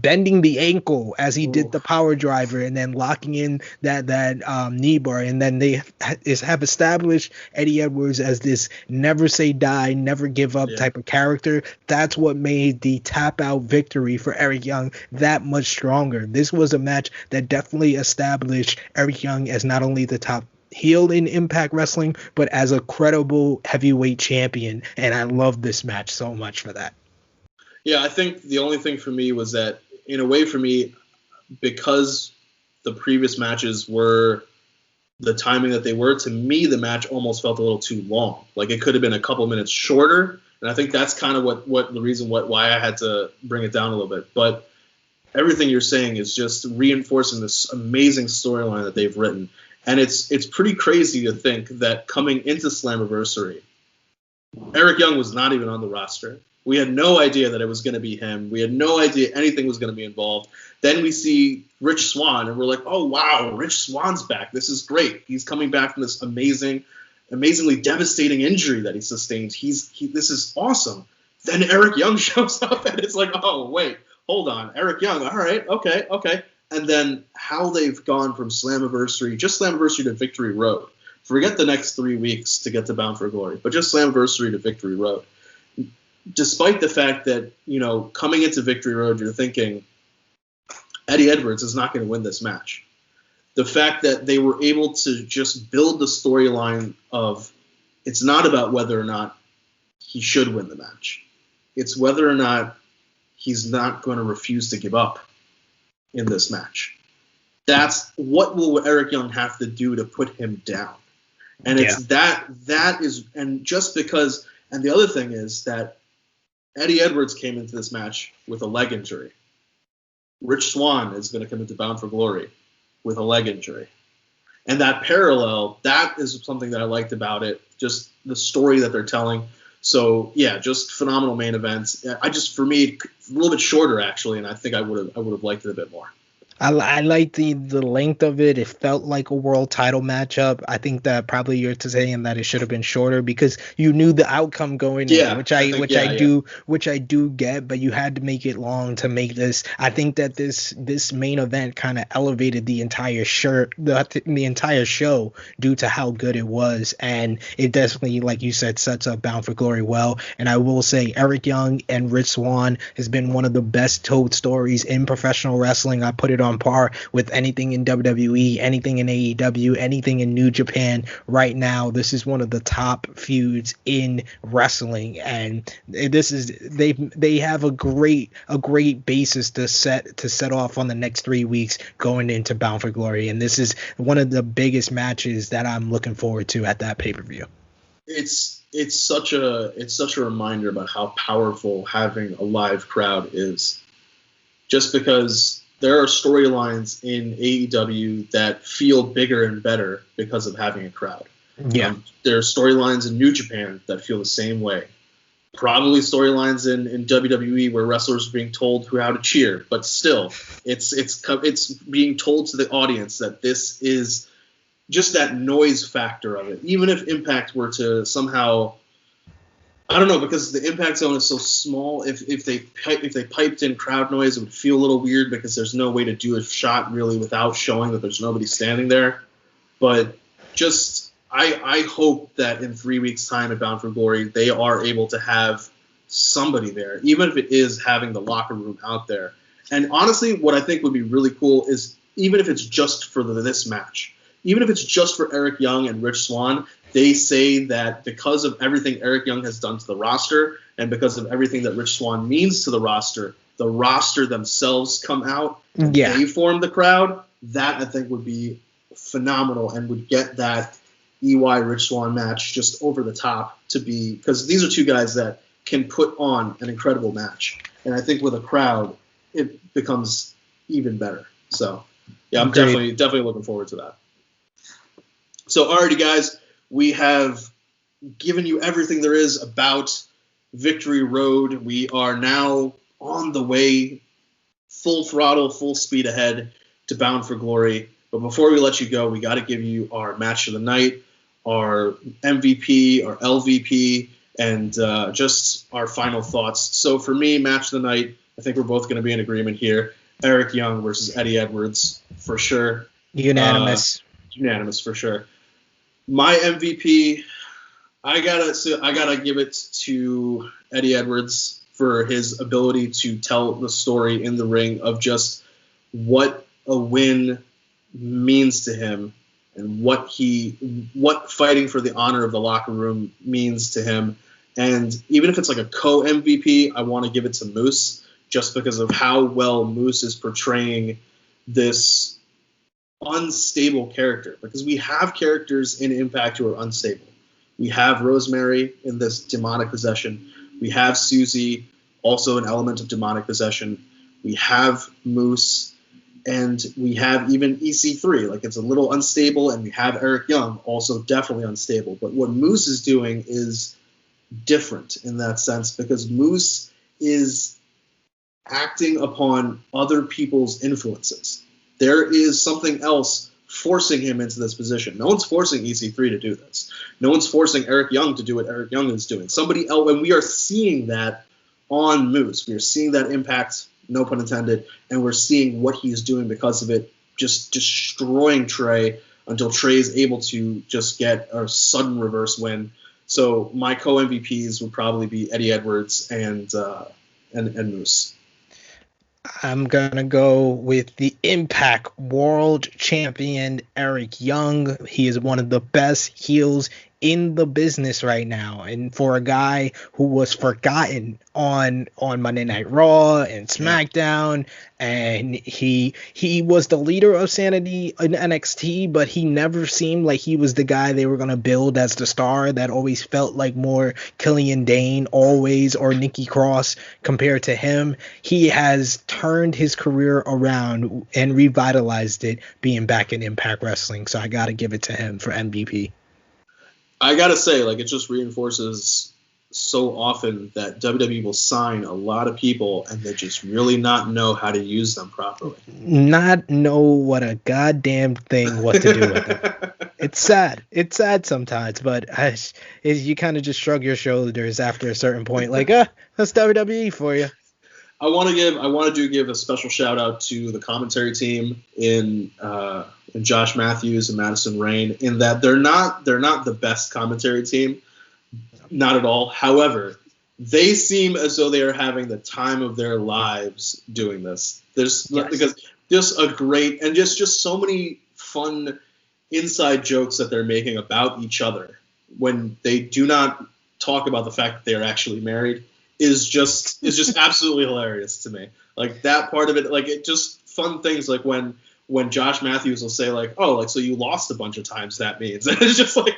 bending the ankle as he did the power driver, and then locking in that knee bar. And then they have established Eddie Edwards as this never say die, never give up type of character. That's what made the tap out victory for Eric Young that much stronger. This was a match that definitely established Eric Young as not only the top heel in Impact Wrestling, but as a credible heavyweight champion. And I love this match so much for that. Yeah, I think the only thing for me was that, in a way for me, because the previous matches were the timing that they were, to me, the match almost felt a little too long. Like, it could have been a couple minutes shorter, and I think that's kind of what the reason why I had to bring it down a little bit. But everything you're saying is just reinforcing this amazing storyline that they've written. And it's pretty crazy to think that coming into Slammiversary, Eric Young was not even on the roster. We had no idea that it was going to be him. We had no idea anything was going to be involved. Then we see Rich Swann, and we're like, oh, wow, Rich Swann's back. This is great. He's coming back from this amazingly devastating injury that he sustained. This is awesome. Then Eric Young shows up, and it's like, oh, wait, hold on. Eric Young, all right, okay. And then how they've gone from Slammiversary to Victory Road. Forget the next 3 weeks to get to Bound for Glory, but just Slammiversary to Victory Road. Despite the fact that, coming into Victory Road, you're thinking Eddie Edwards is not going to win this match. The fact that they were able to just build the storyline of, it's not about whether or not he should win the match. It's whether or not he's not going to refuse to give up in this match. That's what will Eric Young have to do to put him down. And it's that is, and just because, and the other thing is that Eddie Edwards came into this match with a leg injury. Rich Swann is going to come into Bound for Glory with a leg injury. And that parallel, that is something that I liked about it, just the story that they're telling. So, yeah, just phenomenal main events. For me, a little bit shorter, actually, and I think I would have liked it a bit more. I like the length of it. It felt like a world title matchup. I think that probably you're saying that it should have been shorter because you knew the outcome going in, which I do get, but you had to make it long to make this. I think that this main event kind of elevated the entire the entire show due to how good it was, and it definitely, like you said, sets up Bound for Glory well. And I will say Eric Young and Rich Swann has been one of the best told stories in professional wrestling. I put it on par with anything in WWE, anything in AEW, anything in New Japan right now. This is one of the top feuds in wrestling, and this is they have a great basis to set off on the next 3 weeks going into Bound for Glory, and this is one of the biggest matches that I'm looking forward to at that pay-per-view. It's such a reminder about how powerful having a live crowd is, just because there are storylines in AEW that feel bigger and better because of having a crowd. Yeah. There are storylines in New Japan that feel the same way. probably storylines in WWE where wrestlers are being told how to cheer, but still, it's being told to the audience that this is just that noise factor of it. Even if Impact were to somehow, I don't know, because the Impact Zone is so small. If they piped in crowd noise, it would feel a little weird because there's no way to do a shot really without showing that there's nobody standing there. But just I hope that in 3 weeks' time at Bound for Glory, they are able to have somebody there, even if it is having the locker room out there. And honestly, what I think would be really cool is even if it's just for this match, even if it's just for Eric Young and Rich Swann, they say that because of everything Eric Young has done to the roster and because of everything that Rich Swann means to the roster themselves come out and they form the crowd. That I think would be phenomenal and would get that EY Rich Swann match just over the top to be, because these are two guys that can put on an incredible match. And I think with a crowd, it becomes even better. So yeah, I'm definitely looking forward to that. So alrighty guys, we have given you everything there is about Victory Road. We are now on the way, full throttle, full speed ahead to Bound for Glory. But before we let you go, we got to give you our match of the night, our MVP, our LVP, and just our final thoughts. So for me, match of the night, I think we're both going to be in agreement here. Eric Young versus Eddie Edwards, for sure. Unanimous. Unanimous, for sure. My MVP, I gotta give it to Eddie Edwards for his ability to tell the story in the ring of just what a win means to him and what fighting for the honor of the locker room means to him. And even if it's like a co-MVP, I want to give it to Moose just because of how well Moose is portraying this unstable character, because we have characters in Impact who are unstable. We have Rosemary in this demonic possession. We have Susie, also an element of demonic possession. We have Moose, and we have even EC3. Like, it's a little unstable, and we have Eric Young, also definitely unstable. But what Moose is doing is different in that sense, because Moose is acting upon other people's influences. There is something else forcing him into this position. No one's forcing EC3 to do this. No one's forcing Eric Young to do what Eric Young is doing. Somebody else, and we are seeing that on Moose. We are seeing that impact, no pun intended, and we're seeing what he's doing because of it, just destroying Trey until Trey is able to just get a sudden reverse win. So my co-MVPs would probably be Eddie Edwards and Moose. I'm going to go with the Impact World Champion, Eric Young. He is one of the best heels in the business right now. And for a guy who was forgotten on Monday Night Raw and SmackDown, and he was the leader of Sanity in NXT, but he never seemed like he was the guy they were going to build as the star. That always felt like more Killian Dane always, or Nikki Cross compared to him. He has turned his career around and revitalized it, being back in Impact Wrestling. So I got to give it to him for MVP. I gotta say, like, it just reinforces so often that WWE will sign a lot of people and they just really not know how to use them properly. Not know what a goddamn thing what to do with them. It's sad. It's sad sometimes, but you kind of just shrug your shoulders after a certain point, like, that's WWE for you. I want to give a special shout out to the commentary team in Josh Matthews and Madison Rain, in that they're not the best commentary team, not at all. However, they seem as though they are having the time of their lives doing this. Because just a great, and just so many fun inside jokes that they're making about each other when they do not talk about the fact that they are actually married is just absolutely hilarious to me. Like, that part of it, like, it just fun things like when Josh Matthews will say, like, oh, like, so you lost a bunch of times, that means. And it's just like,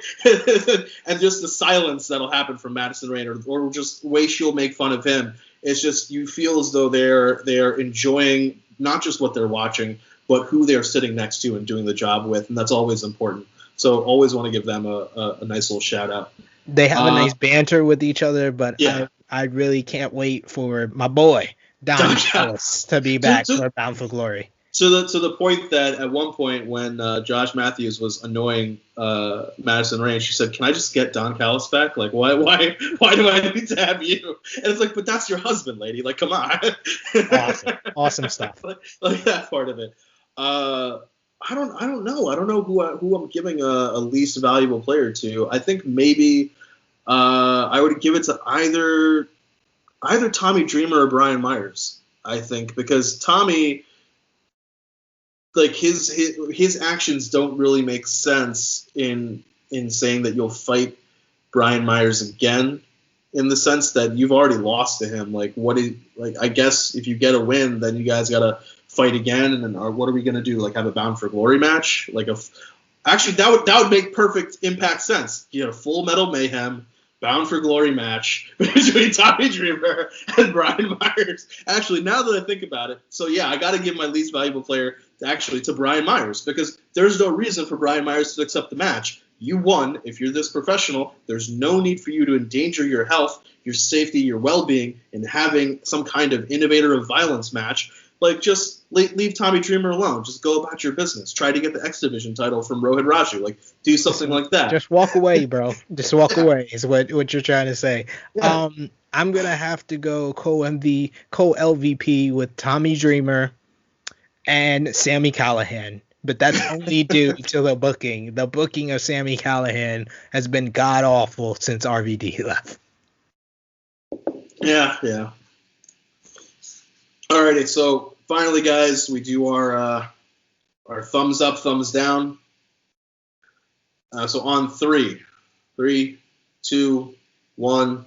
and just the silence that'll happen from Madison Rain, or just the way she'll make fun of him. It's just, you feel as though they're enjoying not just what they're watching, but who they're sitting next to and doing the job with. And that's always important. So always want to give them a nice little shout out. They have a nice banter with each other, but Yeah. I really can't wait for my boy Don Callis to be back for Bound for Glory. To the point that at one point when Josh Matthews was annoying Madison Rayne, she said, "Can I just get Don Callis back? Like, why do I need to have you?" And it's like, but that's your husband, lady. Like, come on. Awesome stuff. like that part of it. I don't know. I don't know who I'm giving a least valuable player to. I think maybe I would give it to either Tommy Dreamer or Brian Myers. I think because Tommy, like his actions don't really make sense in saying that you'll fight Brian Myers again, in the sense that you've already lost to him. Like I guess if you get a win, then you guys gotta fight again, and then what are we gonna do? Like have a Bound for Glory match? Actually that would make perfect Impact sense. You know, Full Metal Mayhem Bound for Glory match between Tommy Dreamer and Brian Myers. Actually, now that I think about it, so yeah, I got to give my least valuable player to Brian Myers, because there's no reason for Brian Myers to accept the match. You won. If you're this professional, there's no need for you to endanger your health, your safety, your well-being in having some kind of innovator of violence match. Like, just leave Tommy Dreamer alone. Just go about your business. Try to get the X Division title from Rohit Raju. Like, do something like that. Just walk away, bro. Just walk away is what you're trying to say. Yeah. I'm going to have to go co-LVP with Tommy Dreamer and Sami Callahan. But that's only due to the booking. The booking of Sami Callahan has been god-awful since RVD left. Yeah. Alrighty, so finally, guys, we do our thumbs up, thumbs down. So on 3, 2, 1.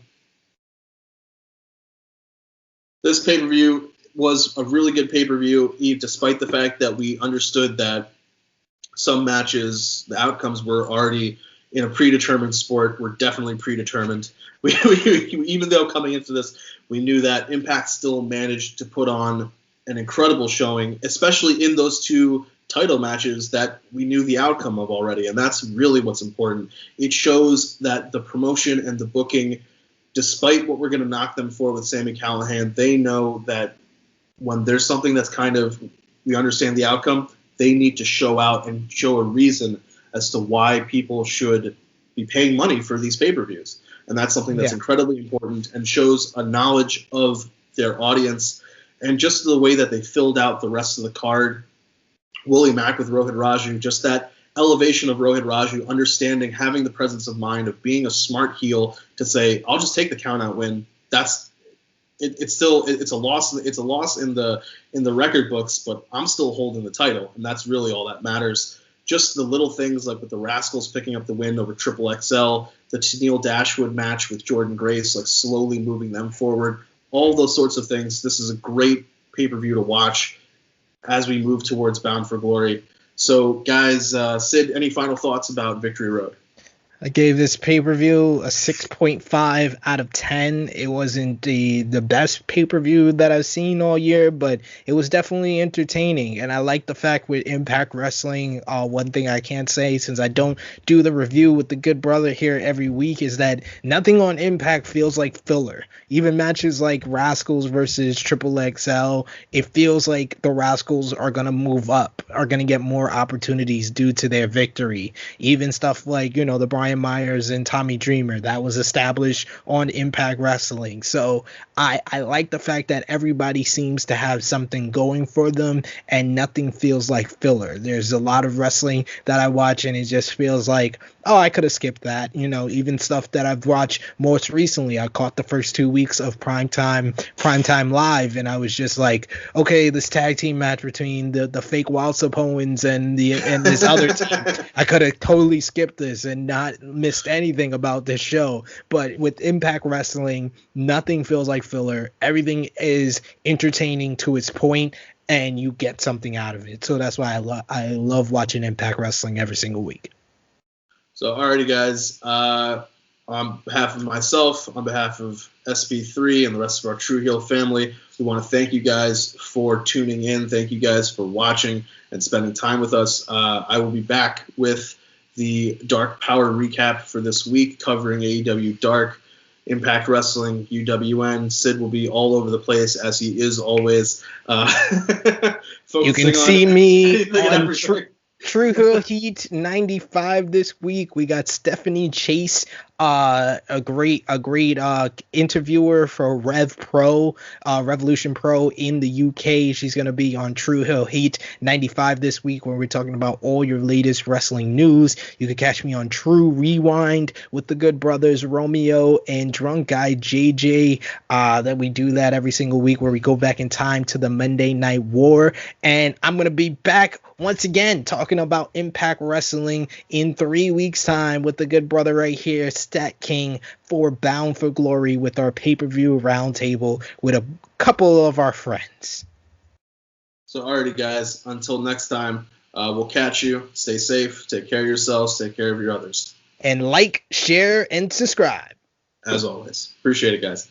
This pay-per-view was a really good pay-per-view, despite the fact that we understood that some matches, the outcomes were already in a predetermined sport, were definitely predetermined. We even though coming into this, we knew that Impact still managed to put on an incredible showing, especially in those 2 title matches that we knew the outcome of already, and that's really what's important. It shows that the promotion and the booking, despite what we're going to knock them for with Sami Callahan, they know that when there's something that's kind of, we understand the outcome, they need to show out and show a reason as to why people should be paying money for these pay-per-views. And that's something that's incredibly important and shows a knowledge of their audience, and just the way that they filled out the rest of the card. Willie Mack with Rohit Raju, just that elevation of Rohit Raju, understanding, having the presence of mind of being a smart heel to say, I'll just take the count-out win. It's a loss. It's a loss in the record books, but I'm still holding the title, and that's really all that matters. Just the little things like with the Rascals picking up the win over Triple XL, the Teneal Dashwood match with Jordan Grace, like slowly moving them forward, all those sorts of things. This is a great pay-per-view to watch as we move towards Bound for Glory. So, guys, Sid, any final thoughts about Victory Road? I gave this pay-per-view a 6.5 out of 10. It wasn't the best pay-per-view that I've seen all year, but it was definitely entertaining. And I like the fact with Impact Wrestling, one thing I can't say since I don't do the review with the good brother here every week is that nothing on Impact feels like filler. Even matches like Rascals versus Triple XL, it feels like the Rascals are going to move up, are going to get more opportunities due to their victory. Even stuff like, the Brian Myers and Tommy Dreamer, that was established on Impact Wrestling. So I like the fact that everybody seems to have something going for them and nothing feels like filler. There's a lot of wrestling that I watch and it just feels like, oh, I could have skipped that. Even stuff that I've watched most recently, I caught the first 2 weeks of Primetime Live, and I was just like, okay, this tag team match between the fake Wild Samoans and this other team, I could have totally skipped this and not missed anything about this show. But with Impact Wrestling, nothing feels like filler. Everything is entertaining to its point, and you get something out of it. So that's why I love watching Impact Wrestling every single week. So, alrighty, guys. On behalf of myself, on behalf of SB3 and the rest of our True Heel family, we want to thank you guys for tuning in. Thank you guys for watching and spending time with us. I will be back with the Dark Powerrr recap for this week, covering AEW Dark, Impact Wrestling, UWN. Sid will be all over the place, as he is always. You can see me on True Hill Heat 95 this week. We got Stephanie Chase, a great interviewer for Revolution Pro in the UK. She's going to be on True Hill Heat 95 this week, where we're talking about all your latest wrestling news. You can catch me on True Rewind with the good brothers Romeo and Drunk Guy JJ. That we do that every single week, where we go back in time to the Monday Night War. And I'm going to be back once again talking about Impact Wrestling in 3 weeks' time with the good brother right here, StatKing, for Bound for Glory, with our pay-per-view roundtable with a couple of our friends. So, alrighty, guys. Until next time, we'll catch you. Stay safe. Take care of yourselves. Take care of your others. And like, share, and subscribe. As always. Appreciate it, guys.